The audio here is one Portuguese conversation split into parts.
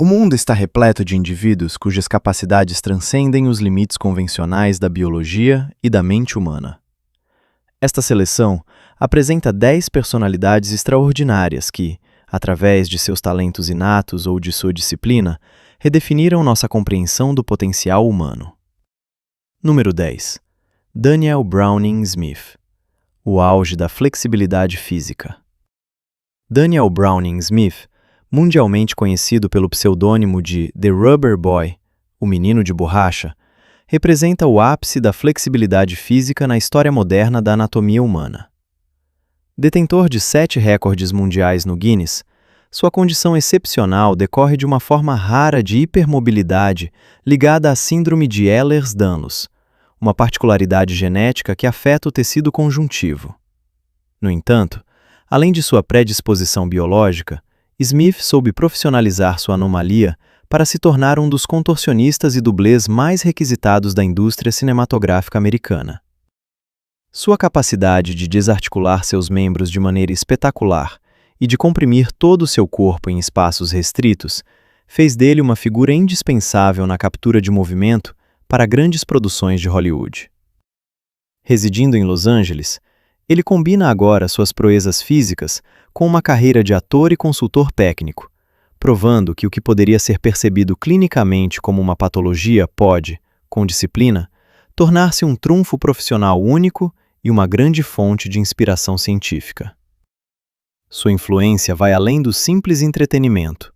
O mundo está repleto de indivíduos cujas capacidades transcendem os limites convencionais da biologia e da mente humana. Esta seleção apresenta 10 personalidades extraordinárias que, através de seus talentos inatos ou de sua disciplina, redefiniram nossa compreensão do potencial humano. Número 10. Daniel Browning Smith. O auge da flexibilidade física. Daniel Browning Smith, mundialmente conhecido pelo pseudônimo de The Rubber Boy, o menino de borracha, representa o ápice da flexibilidade física na história moderna da anatomia humana. Detentor de 7 recordes mundiais no Guinness, sua condição excepcional decorre de uma forma rara de hipermobilidade ligada à síndrome de Ehlers-Danlos, uma particularidade genética que afeta o tecido conjuntivo. No entanto, além de sua predisposição biológica, Smith soube profissionalizar sua anomalia para se tornar um dos contorcionistas e dublês mais requisitados da indústria cinematográfica americana. Sua capacidade de desarticular seus membros de maneira espetacular e de comprimir todo o seu corpo em espaços restritos fez dele uma figura indispensável na captura de movimento para grandes produções de Hollywood. Residindo em Los Angeles, ele combina agora suas proezas físicas com uma carreira de ator e consultor técnico, provando que o que poderia ser percebido clinicamente como uma patologia pode, com disciplina, tornar-se um trunfo profissional único e uma grande fonte de inspiração científica. Sua influência vai além do simples entretenimento,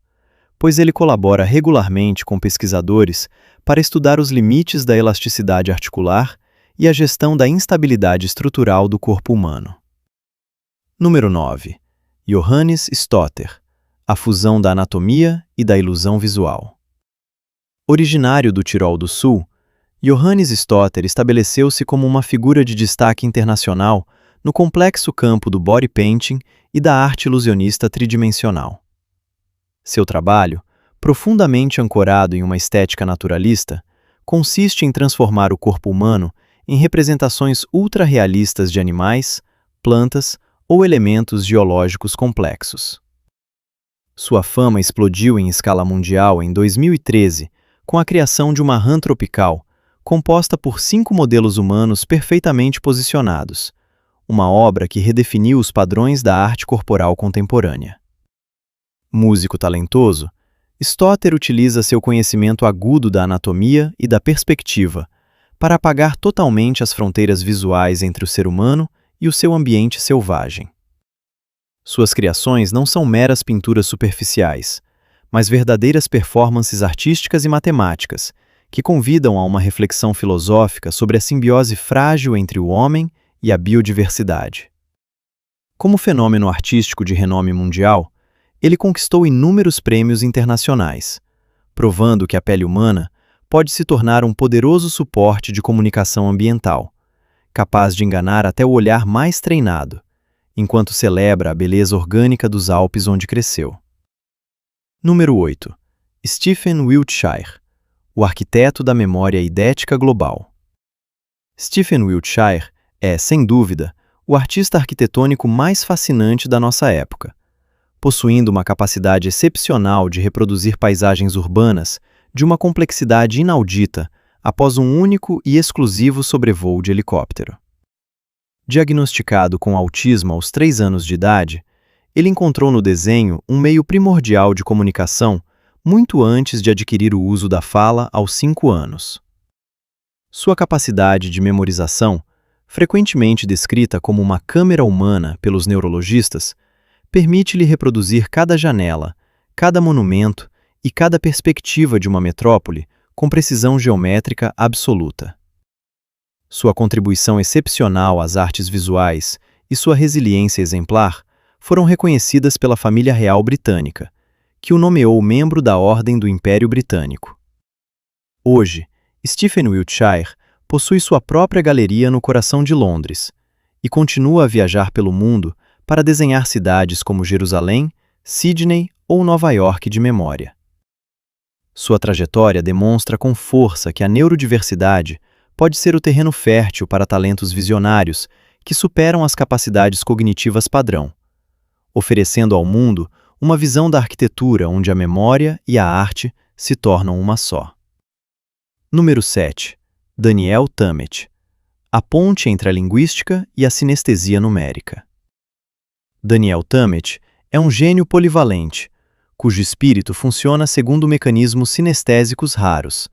pois ele colabora regularmente com pesquisadores para estudar os limites da elasticidade articular e a gestão da instabilidade estrutural do corpo humano. Número 9. Johannes Stotter. A fusão da anatomia e da ilusão visual. Originário do Tirol do Sul, Johannes Stotter estabeleceu-se como uma figura de destaque internacional no complexo campo do body painting e da arte ilusionista tridimensional. Seu trabalho, profundamente ancorado em uma estética naturalista, consiste em transformar o corpo humano em representações ultra-realistas de animais, plantas ou elementos geológicos complexos. Sua fama explodiu em escala mundial em 2013 com a criação de uma rã tropical, composta por 5 modelos humanos perfeitamente posicionados, uma obra que redefiniu os padrões da arte corporal contemporânea. Músico talentoso, Stotter utiliza seu conhecimento agudo da anatomia e da perspectiva para apagar totalmente as fronteiras visuais entre o ser humano e o seu ambiente selvagem. Suas criações não são meras pinturas superficiais, mas verdadeiras performances artísticas e matemáticas que convidam a uma reflexão filosófica sobre a simbiose frágil entre o homem e a biodiversidade. Como fenômeno artístico de renome mundial, ele conquistou inúmeros prêmios internacionais, provando que a pele humana pode se tornar um poderoso suporte de comunicação ambiental, capaz de enganar até o olhar mais treinado, enquanto celebra a beleza orgânica dos Alpes onde cresceu. Número 8. Stephen Wiltshire, o arquiteto da memória idética global. Stephen Wiltshire é, sem dúvida, o artista arquitetônico mais fascinante da nossa época, possuindo uma capacidade excepcional de reproduzir paisagens urbanas de uma complexidade inaudita após um único e exclusivo sobrevoo de helicóptero. Diagnosticado com autismo aos 3 anos de idade, ele encontrou no desenho um meio primordial de comunicação muito antes de adquirir o uso da fala aos 5 anos. Sua capacidade de memorização, frequentemente descrita como uma câmera humana pelos neurologistas, permite-lhe reproduzir cada janela, cada monumento e cada perspectiva de uma metrópole com precisão geométrica absoluta. Sua contribuição excepcional às artes visuais e sua resiliência exemplar foram reconhecidas pela família real britânica, que o nomeou membro da Ordem do Império Britânico. Hoje, Stephen Wiltshire possui sua própria galeria no coração de Londres e continua a viajar pelo mundo para desenhar cidades como Jerusalém, Sydney ou Nova York de memória. Sua trajetória demonstra com força que a neurodiversidade pode ser o terreno fértil para talentos visionários que superam as capacidades cognitivas padrão, oferecendo ao mundo uma visão da arquitetura onde a memória e a arte se tornam uma só. Número 7. Daniel Tammet. A ponte entre a linguística e a sinestesia numérica. Daniel Tammet é um gênio polivalente, cujo espírito funciona segundo mecanismos sinestésicos raros,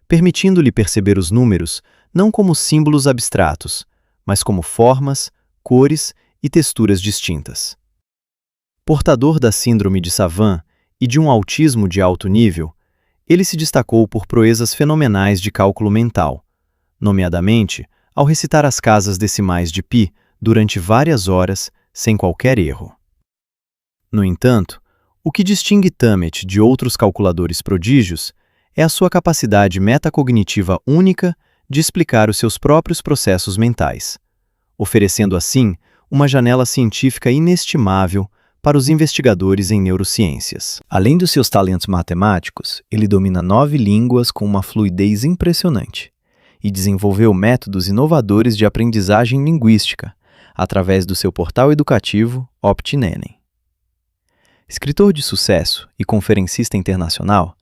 permitindo-lhe perceber os números não como símbolos abstratos, mas como formas, cores e texturas distintas. Portador da síndrome de Savant e de um autismo de alto nível, ele se destacou por proezas fenomenais de cálculo mental, nomeadamente ao recitar as casas decimais de π durante várias horas sem qualquer erro. No entanto, o que distingue Tammet de outros calculadores prodígios é a sua capacidade metacognitiva única de explicar os seus próprios processos mentais, oferecendo assim uma janela científica inestimável para os investigadores em neurociências. Além dos seus talentos matemáticos, ele domina 9 línguas com uma fluidez impressionante e desenvolveu métodos inovadores de aprendizagem linguística através do seu portal educativo OptiNenem. Escritor de sucesso e conferencista internacional,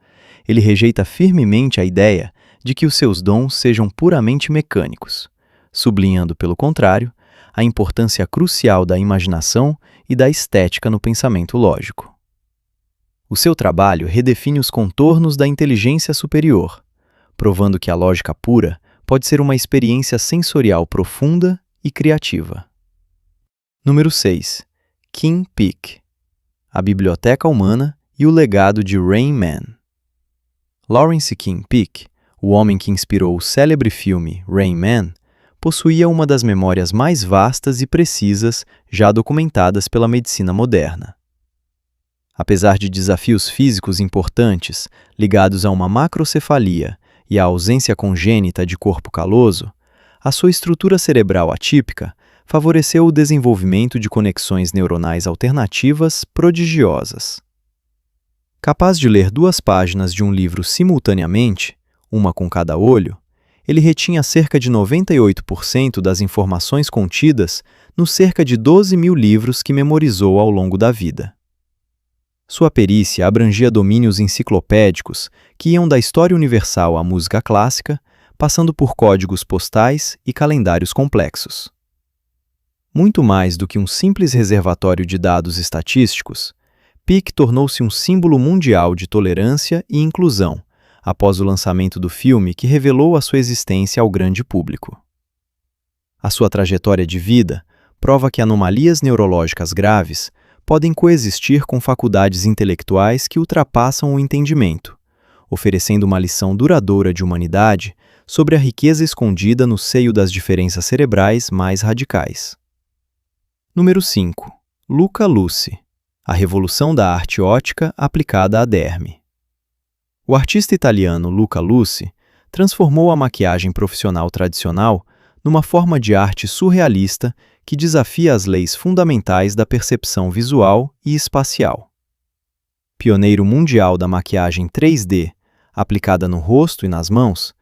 ele rejeita firmemente a ideia de que os seus dons sejam puramente mecânicos, sublinhando, pelo contrário, a importância crucial da imaginação e da estética no pensamento lógico. O seu trabalho redefine os contornos da inteligência superior, provando que a lógica pura pode ser uma experiência sensorial profunda e criativa. Número 6. Kim Peek. A Biblioteca Humana e o Legado de Rain Man. Lawrence Kim Peek, o homem que inspirou o célebre filme Rain Man, possuía uma das memórias mais vastas e precisas já documentadas pela medicina moderna. Apesar de desafios físicos importantes ligados a uma macrocefalia e à ausência congênita de corpo caloso, a sua estrutura cerebral atípica favoreceu o desenvolvimento de conexões neuronais alternativas prodigiosas. Capaz de ler 2 páginas de um livro simultaneamente, uma com cada olho, ele retinha cerca de 98% das informações contidas nos cerca de 12.000 livros que memorizou ao longo da vida. Sua perícia abrangia domínios enciclopédicos que iam da história universal à música clássica, passando por códigos postais e calendários complexos. Muito mais do que um simples reservatório de dados estatísticos, Peek tornou-se um símbolo mundial de tolerância e inclusão, após o lançamento do filme que revelou a sua existência ao grande público. A sua trajetória de vida prova que anomalias neurológicas graves podem coexistir com faculdades intelectuais que ultrapassam o entendimento, oferecendo uma lição duradoura de humanidade sobre a riqueza escondida no seio das diferenças cerebrais mais radicais. Número 5. Luca Luci. A revolução da arte ótica aplicada à derme. O artista italiano Luca Luci transformou a maquiagem profissional tradicional numa forma de arte surrealista que desafia as leis fundamentais da percepção visual e espacial. Pioneiro mundial da maquiagem 3D, aplicada no rosto e nas mãos,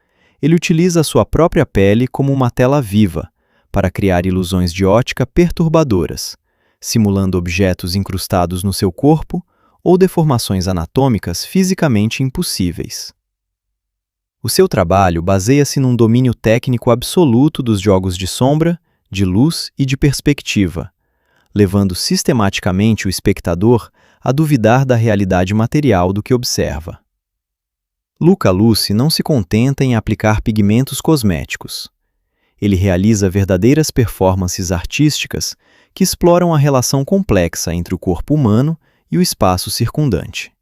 ele utiliza a sua própria pele como uma tela viva para criar ilusões de ótica perturbadoras, simulando objetos incrustados no seu corpo ou deformações anatômicas fisicamente impossíveis. O seu trabalho baseia-se num domínio técnico absoluto dos jogos de sombra, de luz e de perspectiva, levando sistematicamente o espectador a duvidar da realidade material do que observa. Luca Luci não se contenta em aplicar pigmentos cosméticos. Ele realiza verdadeiras performances artísticas que exploram a relação complexa entre o corpo humano e o espaço circundante.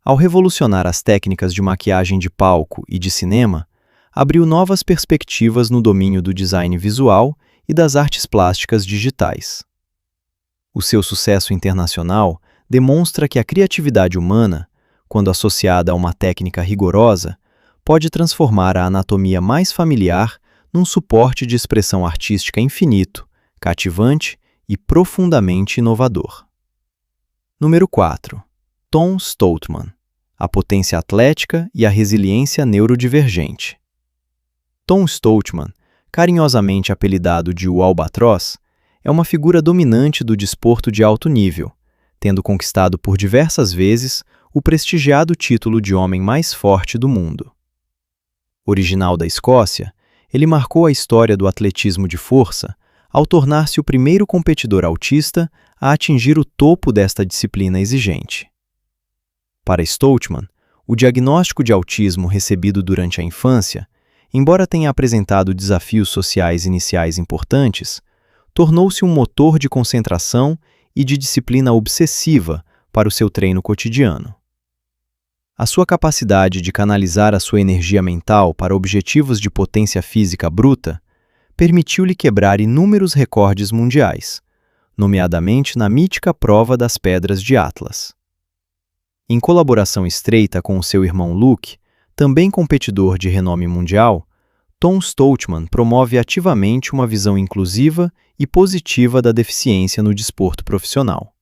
Ao revolucionar as técnicas de maquiagem de palco e de cinema, abriu novas perspectivas no domínio do design visual e das artes plásticas digitais. O seu sucesso internacional demonstra que a criatividade humana, quando associada a uma técnica rigorosa, pode transformar a anatomia mais familiar num suporte de expressão artística infinito, cativante e profundamente inovador. Número 4. Tom Stoltman. A potência atlética e a resiliência neurodivergente. Tom Stoltman, carinhosamente apelidado de o Albatroz, é uma figura dominante do desporto de alto nível, tendo conquistado por diversas vezes o prestigiado título de homem mais forte do mundo. Original da Escócia, ele marcou a história do atletismo de força ao tornar-se o primeiro competidor autista a atingir o topo desta disciplina exigente. Para Stoltman, o diagnóstico de autismo recebido durante a infância, embora tenha apresentado desafios sociais iniciais importantes, tornou-se um motor de concentração e de disciplina obsessiva para o seu treino cotidiano. A sua capacidade de canalizar a sua energia mental para objetivos de potência física bruta permitiu-lhe quebrar inúmeros recordes mundiais, nomeadamente na mítica prova das Pedras de Atlas. Em colaboração estreita com o seu irmão Luke, também competidor de renome mundial, Tom Stoltman promove ativamente uma visão inclusiva e positiva da deficiência no desporto profissional.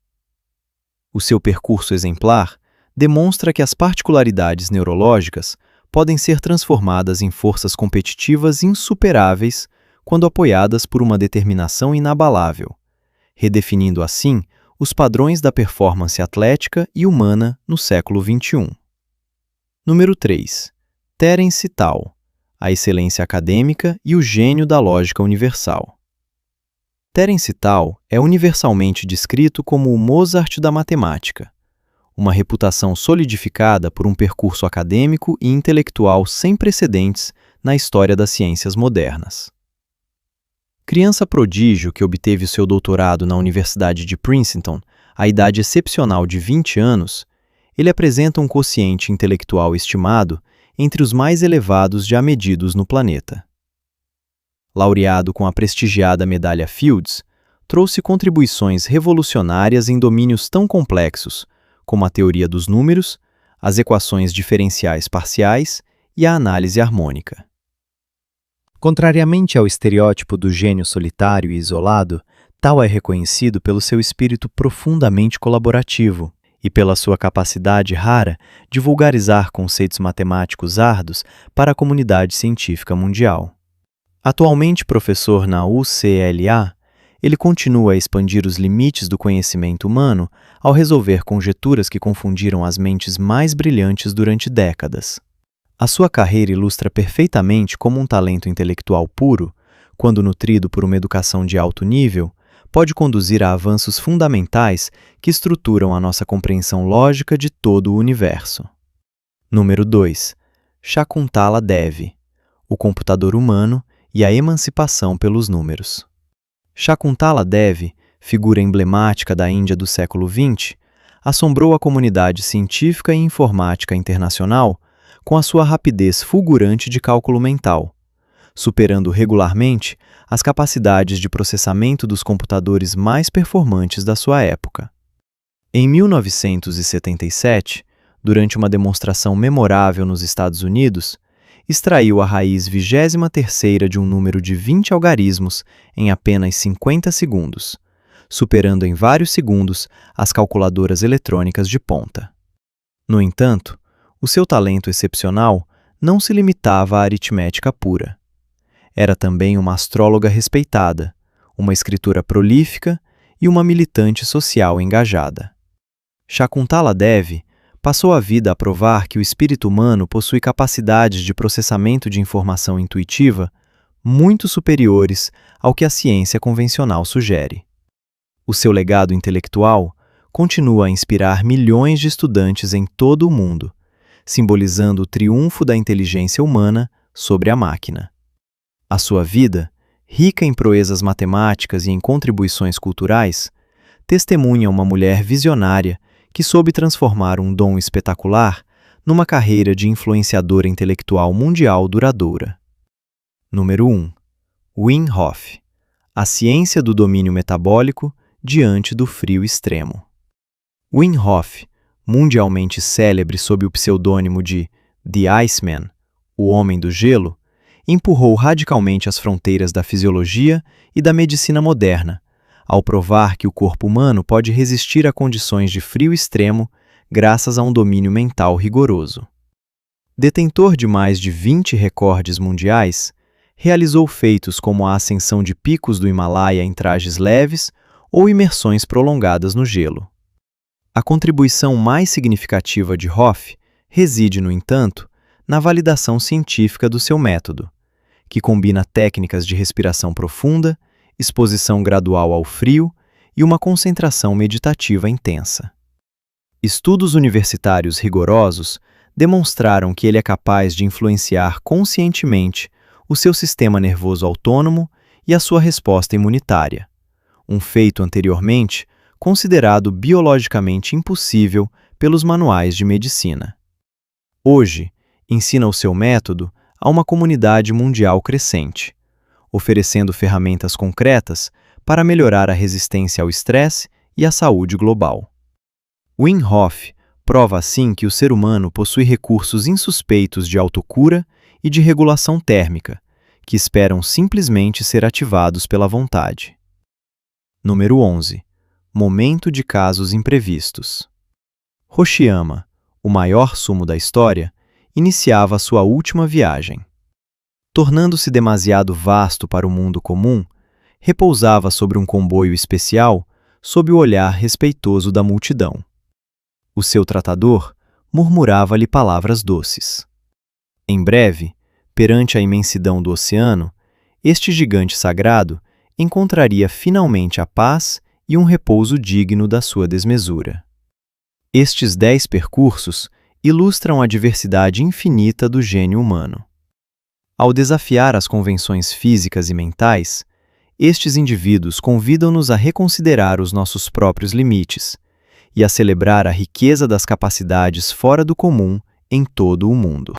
O seu percurso exemplar demonstra que as particularidades neurológicas podem ser transformadas em forças competitivas insuperáveis quando apoiadas por uma determinação inabalável, redefinindo assim os padrões da performance atlética e humana no século XXI. Número 3. Terence Tao, a excelência acadêmica e o gênio da lógica universal. Terence Tao é universalmente descrito como o Mozart da matemática, uma reputação solidificada por um percurso acadêmico e intelectual sem precedentes na história das ciências modernas. Criança prodígio que obteve o seu doutorado na Universidade de Princeton à idade excepcional de 20 anos, ele apresenta um quociente intelectual estimado entre os mais elevados já medidos no planeta. Laureado com a prestigiada medalha Fields, trouxe contribuições revolucionárias em domínios tão complexos como a teoria dos números, as equações diferenciais parciais e a análise harmônica. Contrariamente ao estereótipo do gênio solitário e isolado, Tao é reconhecido pelo seu espírito profundamente colaborativo e pela sua capacidade rara de vulgarizar conceitos matemáticos árduos para a comunidade científica mundial. Atualmente professor na UCLA, ele continua a expandir os limites do conhecimento humano ao resolver conjecturas que confundiram as mentes mais brilhantes durante décadas. A sua carreira ilustra perfeitamente como um talento intelectual puro, quando nutrido por uma educação de alto nível, pode conduzir a avanços fundamentais que estruturam a nossa compreensão lógica de todo o universo. Número 2. Shakuntala Devi, o computador humano e a emancipação pelos números. Shakuntala Devi, figura emblemática da Índia do século XX, assombrou a comunidade científica e informática internacional com a sua rapidez fulgurante de cálculo mental, superando regularmente as capacidades de processamento dos computadores mais performantes da sua época. Em 1977, durante uma demonstração memorável nos Estados Unidos, extraiu a raiz 23ª de um número de 20 algarismos em apenas 50 segundos, superando em vários segundos as calculadoras eletrônicas de ponta. No entanto, o seu talento excepcional não se limitava à aritmética pura. Era também uma astróloga respeitada, uma escritora prolífica e uma militante social engajada. Shakuntala Devi passou a vida a provar que o espírito humano possui capacidades de processamento de informação intuitiva muito superiores ao que a ciência convencional sugere. O seu legado intelectual continua a inspirar milhões de estudantes em todo o mundo, simbolizando o triunfo da inteligência humana sobre a máquina. A sua vida, rica em proezas matemáticas e em contribuições culturais, testemunha uma mulher visionária que soube transformar um dom espetacular numa carreira de influenciadora intelectual mundial duradoura. Número 1. Wim Hof, a ciência do domínio metabólico diante do frio extremo. Wim Hof, mundialmente célebre sob o pseudônimo de The Iceman, o Homem do Gelo, empurrou radicalmente as fronteiras da fisiologia e da medicina moderna, ao provar que o corpo humano pode resistir a condições de frio extremo graças a um domínio mental rigoroso. Detentor de mais de 20 recordes mundiais, realizou feitos como a ascensão de picos do Himalaia em trajes leves ou imersões prolongadas no gelo. A contribuição mais significativa de Hoff reside, no entanto, na validação científica do seu método, que combina técnicas de respiração profunda, exposição gradual ao frio e uma concentração meditativa intensa. Estudos universitários rigorosos demonstraram que ele é capaz de influenciar conscientemente o seu sistema nervoso autônomo e a sua resposta imunitária, um feito anteriormente considerado biologicamente impossível pelos manuais de medicina. Hoje, ensina o seu método a uma comunidade mundial crescente, oferecendo ferramentas concretas para melhorar a resistência ao estresse e a saúde global. Wim Hof prova assim que o ser humano possui recursos insuspeitos de autocura e de regulação térmica, que esperam simplesmente ser ativados pela vontade. Número 11. Momento de casos imprevistos. Hoshiyama, o maior sumo da história, iniciava sua última viagem. Tornando-se demasiado vasto para o mundo comum, repousava sobre um comboio especial sob o olhar respeitoso da multidão. O seu tratador murmurava-lhe palavras doces. Em breve, perante a imensidão do oceano, este gigante sagrado encontraria finalmente a paz e um repouso digno da sua desmesura. Estes 10 percursos ilustram a diversidade infinita do gênio humano. Ao desafiar as convenções físicas e mentais, estes indivíduos convidam-nos a reconsiderar os nossos próprios limites e a celebrar a riqueza das capacidades fora do comum em todo o mundo.